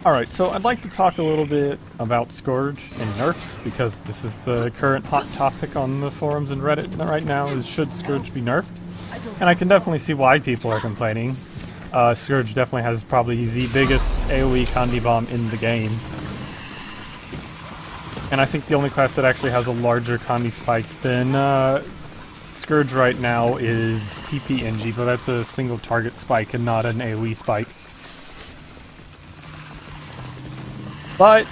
Alright, so I'd like to talk a little bit about Scourge and nerfs, because this is the current hot topic on the forums and Reddit right now, is should Scourge be nerfed? And I can definitely see why people are complaining. Scourge definitely has probably the biggest AoE Condi bomb in the game. And I think the only class that actually has a larger Condi spike than Scourge right now is PPNG, but that's a single target spike and not an AoE spike. But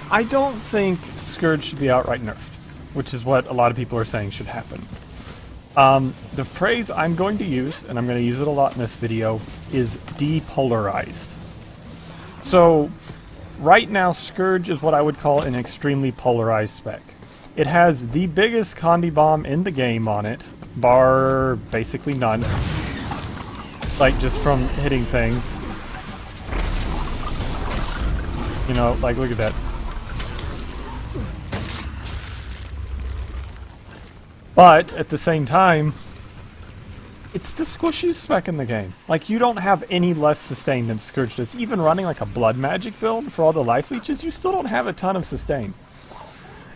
I don't think Scourge should be outright nerfed, which is what a lot of people are saying should happen. The phrase I'm going to use, and I'm going to use it a lot in this video, is depolarized. So, right now Scourge is what I would call an extremely polarized spec. It has the biggest Condi bomb in the game on it, bar basically none. Like, just from hitting things. You know, like, look at that. But, at the same time, it's the squishiest spec in the game. Like, you don't have any less sustain than Scourge does. Even running, like, a blood magic build for all the life leeches, you still don't have a ton of sustain.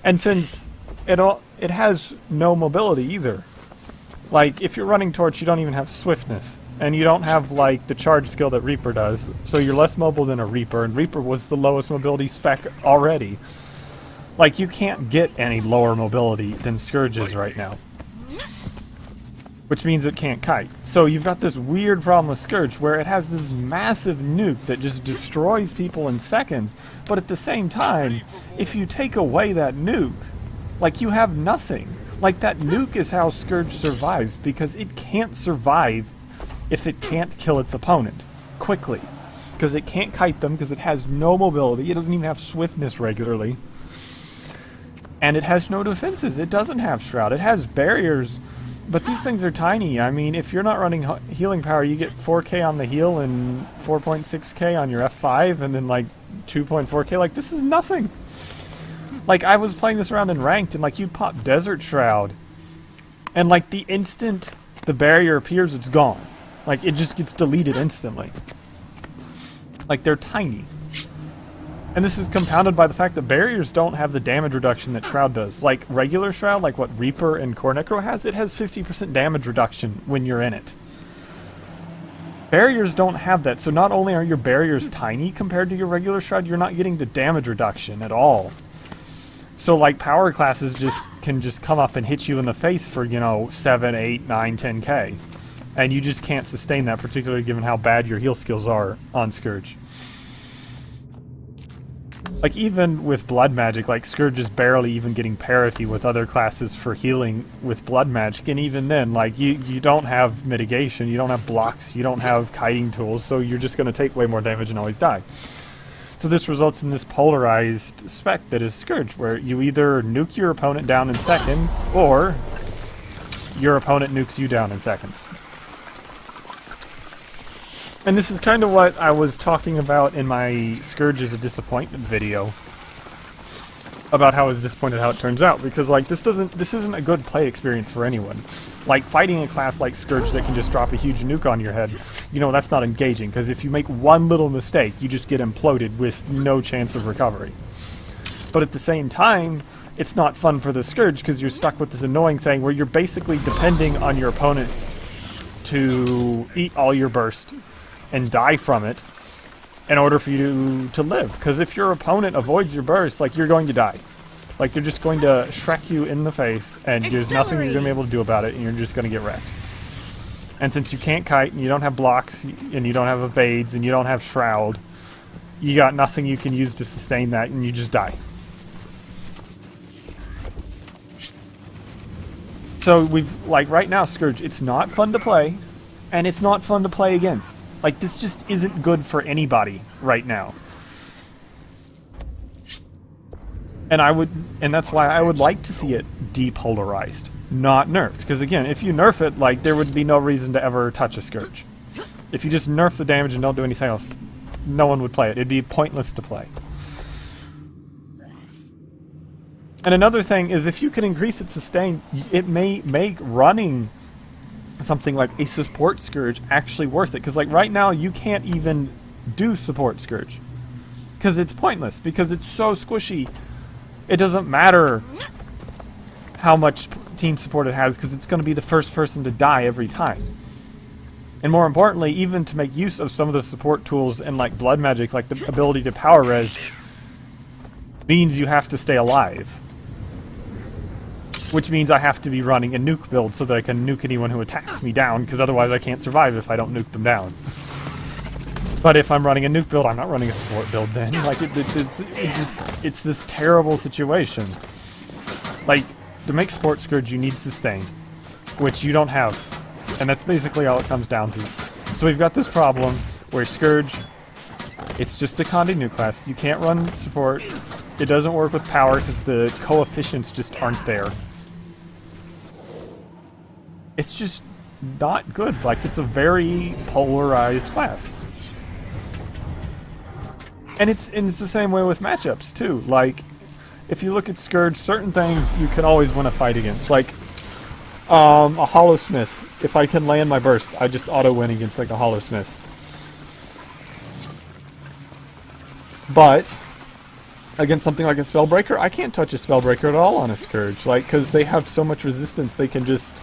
And since it has no mobility either. Like, if you're running Torch, you don't even have swiftness. And you don't have, like, the charge skill that Reaper does, so you're less mobile than a Reaper, and Reaper was the lowest mobility spec already. Like, you can't get any lower mobility than Scourge is right now. Which means it can't kite. So you've got this weird problem with Scourge, where it has this massive nuke that just destroys people in seconds, but at the same time, if you take away that nuke, like, you have nothing. Like, that nuke is how Scourge survives, because it can't survive if it can't kill its opponent quickly, because it can't kite them, because it has no mobility, it doesn't even have swiftness regularly, and it has no defenses. It doesn't have Shroud. It has barriers, but these things are tiny. I mean, if you're not running healing power, you get 4k on the heal and 4.6k on your F5, and then like 2.4k. Like, this is nothing. Like, I was playing this around in ranked, and like, you'd pop Desert Shroud, and like, the instant the barrier appears, it's gone. Like, it just gets deleted instantly. Like, they're tiny. And this is compounded by the fact that barriers don't have the damage reduction that Shroud does. Like, regular Shroud, like what Reaper and Core Necro has, it has 50% damage reduction when you're in it. Barriers don't have that, so not only are your barriers tiny compared to your regular Shroud, you're not getting the damage reduction at all. So, like, power classes can just come up and hit you in the face for, you know, 7, 8, 9, 10k. And you just can't sustain that, particularly given how bad your heal skills are on Scourge. Like, even with blood magic, like, Scourge is barely even getting parity with other classes for healing with blood magic, and even then, like, you don't have mitigation, you don't have blocks, you don't have kiting tools, so you're just going to take way more damage and always die. So this results in this polarized spec that is Scourge, where you either nuke your opponent down in seconds, or your opponent nukes you down in seconds. And this is kind of what I was talking about in my Scourge is a Disappointment video. About how I was disappointed how it turns out. Because, like, this isn't a good play experience for anyone. Like, fighting a class like Scourge that can just drop a huge nuke on your head, you know, that's not engaging. Because if you make one little mistake, you just get imploded with no chance of recovery. But at the same time, it's not fun for the Scourge because you're stuck with this annoying thing where you're basically depending on your opponent to eat all your burst and die from it in order for you to live. Because if your opponent avoids your burst, like, you're going to die. Like, they're just going to Shrek you in the face, and there's nothing you're going to be able to do about it, and you're just going to get wrecked. And since you can't kite, and you don't have blocks, and you don't have evades, and you don't have Shroud, you got nothing you can use to sustain that, and you just die. So we've, like, right now, Scourge, it's not fun to play, and it's not fun to play against. Like, this just isn't good for anybody right now. And that's why I would like to see it depolarized, not nerfed. Because again, if you nerf it, like, there would be no reason to ever touch a Scourge. If you just nerf the damage and don't do anything else, no one would play it. It'd be pointless to play. And another thing is, if you can increase its sustain, it may make running something like a support Scourge actually worth it. Because, like, right now, you can't even do support Scourge. Because it's pointless, because it's so squishy. It doesn't matter how much team support it has, because it's going to be the first person to die every time. And more importantly, even to make use of some of the support tools in like blood magic, like the ability to power res, means you have to stay alive. Which means I have to be running a nuke build so that I can nuke anyone who attacks me down, because otherwise I can't survive if I don't nuke them down. But if I'm running a nuke build, I'm not running a support build then. Like, it's this terrible situation. Like, to make support Scourge, you need sustain, which you don't have. And that's basically all it comes down to. So we've got this problem where Scourge, it's just a Conde nuke class. You can't run support. It doesn't work with power because the coefficients just aren't there. It's just not good. Like, it's a very polarized class. And it's the same way with matchups, too. Like, if you look at Scourge, certain things you can always win a fight against. Like, a Hollow Smith. If I can land my burst, I just auto-win against, like, a Hollow Smith. But against something like a Spellbreaker, I can't touch a Spellbreaker at all on a Scourge. Like, because they have so much resistance, they can just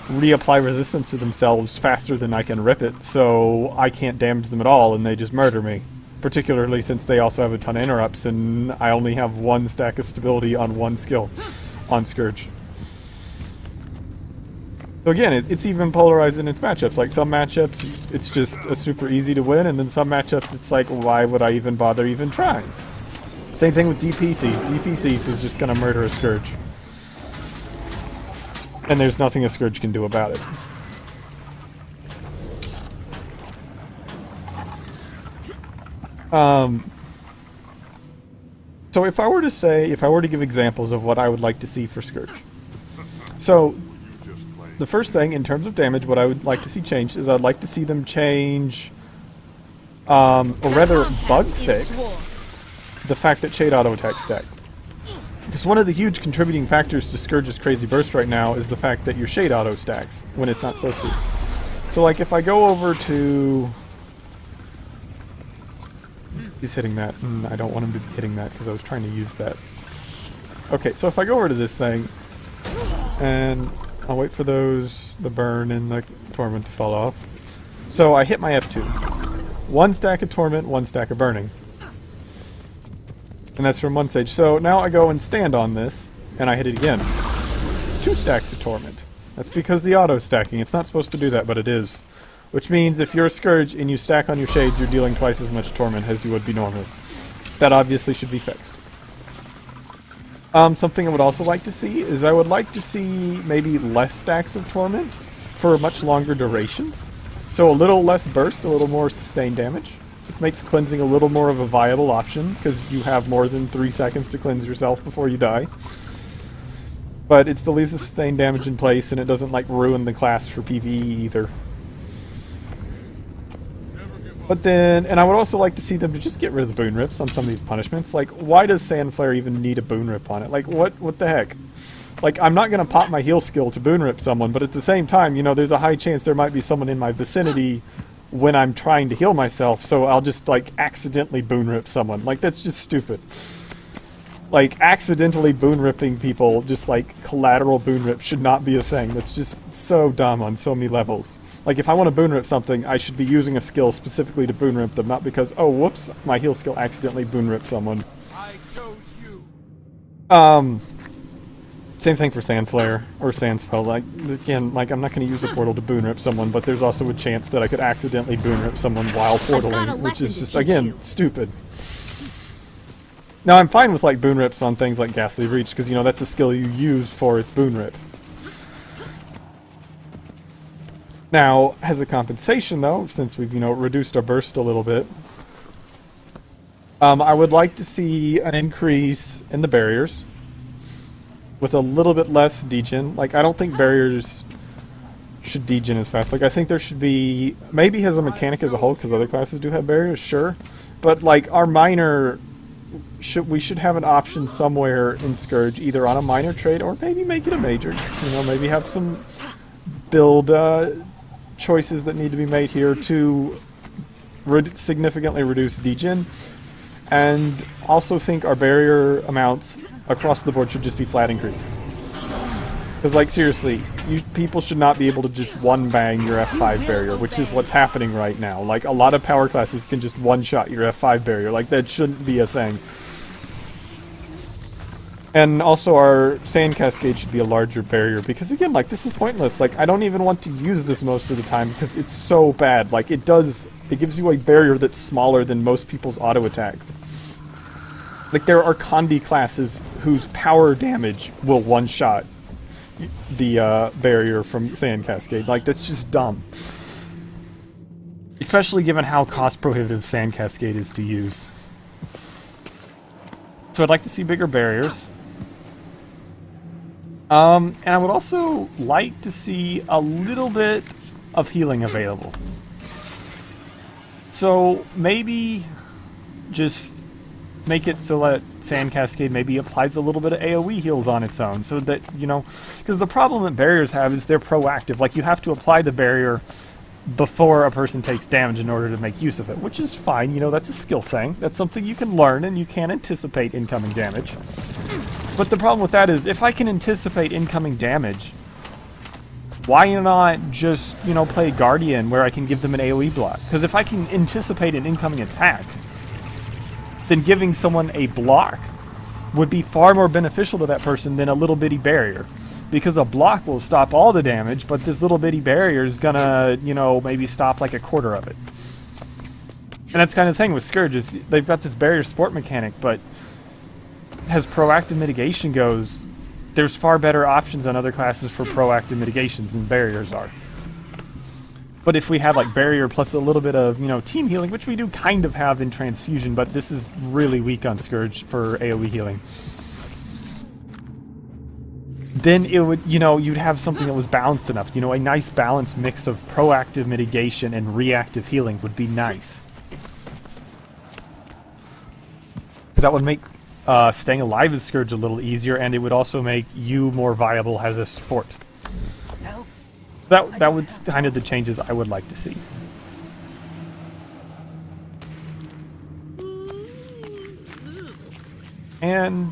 reapply resistance to themselves faster than I can rip it. So I can't damage them at all, and they just murder me. Particularly since they also have a ton of interrupts, and I only have one stack of stability on one skill on Scourge. So again, it's even polarized in its matchups. Like, some matchups, it's just a super easy to win, and then some matchups, it's like, why would I even bother even trying? Same thing with DP Thief. DP Thief is just going to murder a Scourge. And there's nothing a Scourge can do about it. So if I were to give examples of what I would like to see for Scourge. So, the first thing, in terms of damage, what I would like to see changed is I'd like to see them change, or rather bug fix, the fact that Shade Auto Attack stack. Because one of the huge contributing factors to Scourge's crazy burst right now is the fact that your Shade Auto stacks when it's not supposed to. So like if I go over to... He's hitting that, and I don't want him to be hitting that because I was trying to use that. Okay, so if I go over to this thing, and I'll wait for the burn and the torment to fall off. So I hit my F2. One stack of torment, one stack of burning. And that's from one stage. So now I go and stand on this, and I hit it again. 2 stacks of torment. That's because the auto stacking. It's not supposed to do that, but it is. Which means if you're a Scourge and you stack on your shades, you're dealing twice as much torment as you would be normally. That obviously should be fixed. Something I would also like to see is I would like to see maybe less stacks of torment for much longer durations. So a little less burst, a little more sustained damage. This makes cleansing a little more of a viable option because you have more than 3 seconds to cleanse yourself before you die. But it still leaves the sustained damage in place, and it doesn't like ruin the class for PvE either. But then, and I would also like to see them to just get rid of the Boon Rips on some of these punishments. Like, why does Sand Flare even need a Boon Rip on it? Like, what the heck? Like, I'm not going to pop my heal skill to Boon Rip someone, but at the same time, you know, there's a high chance there might be someone in my vicinity when I'm trying to heal myself, so I'll just, like, accidentally Boon Rip someone. Like, that's just stupid. Like, accidentally Boon Ripping people, just, like, collateral Boon Rip should not be a thing. That's just so dumb on so many levels. Like, if I want to Boon Rip something, I should be using a skill specifically to Boon Rip them, not because, oh, whoops, my heal skill accidentally Boon Rip someone. I chose you. Same thing for Sand Flare, or Sand Spell. Like, again, like, I'm not going to use a portal to Boon Rip someone, but there's also a chance that I could accidentally Boon Rip someone while portaling, which is just, again, stupid. Now, I'm fine with, like, Boon Rips on things like Ghastly Reach, because, you know, that's a skill you use for its Boon Rip. Now, as a compensation, though, since we've, you know, reduced our burst a little bit, I would like to see an increase in the barriers with a little bit less degen. Like, I don't think barriers should degen as fast. Like, I think there should be, maybe as a mechanic as a whole, because other classes do have barriers, sure. But, like, our minor, we should have an option somewhere in Scourge, either on a minor trait or maybe make it a major. You know, maybe have some build choices that need to be made here to significantly reduce degen. And also think our barrier amounts across the board should just be flat increasing. Because, like, seriously, people should not be able to just one-bang your F5 barrier, which is what's happening right now. Like, a lot of power classes can just one-shot your F5 barrier. Like, that shouldn't be a thing. And also our sand cascade should be a larger barrier, because again, like, this is pointless. Like, I don't even want to use this most of the time because it's so bad. Like, it gives you a barrier that's smaller than most people's auto attacks. Like, there are Condi classes whose power damage will one-shot the barrier from sand cascade. Like, that's just dumb. Especially given how cost-prohibitive sand cascade is to use. So I'd like to see bigger barriers. And I would also like to see a little bit of healing available. So maybe just make it so that Sand Cascade maybe applies a little bit of AoE heals on its own, so that, you know, because the problem that barriers have is they're proactive. Like, you have to apply the barrier before a person takes damage in order to make use of it, which is fine. You know, that's a skill thing. That's something you can learn, and you can anticipate incoming damage. But the problem with that is, if I can anticipate incoming damage, why not just, you know, play Guardian where I can give them an AoE block? Because if I can anticipate an incoming attack, then giving someone a block would be far more beneficial to that person than a little bitty barrier. Because a block will stop all the damage, but this little bitty barrier is gonna, you know, maybe stop like a quarter of it. And that's kind of the thing with Scourge, is they've got this barrier support mechanic, but as proactive mitigation goes, there's far better options on other classes for proactive mitigations than barriers are. But if we had like barrier plus a little bit of, you know, team healing, which we do kind of have in transfusion, but this is really weak on Scourge for AoE healing, then it would, you know, you'd have something that was balanced enough. You know, a nice balanced mix of proactive mitigation and reactive healing would be nice. Because that would make staying alive as Scourge a little easier, and it would also make you more viable as a support. That was kind of the changes I would like to see. And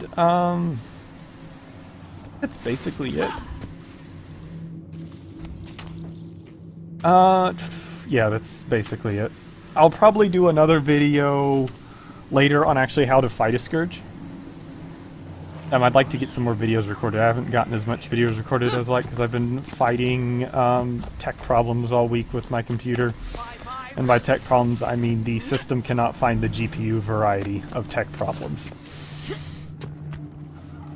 that's basically it. Yeah, that's basically it. I'll probably do another video later on actually how to fight a Scourge. I'd like to get some more videos recorded. I haven't gotten as much videos recorded as like, because I've been fighting tech problems all week with my computer. And by tech problems, I mean the system cannot find the GPU variety of tech problems.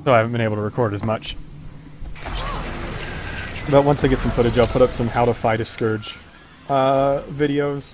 So I haven't been able to record as much. But once I get some footage, I'll put up some how to fight a Scourge videos.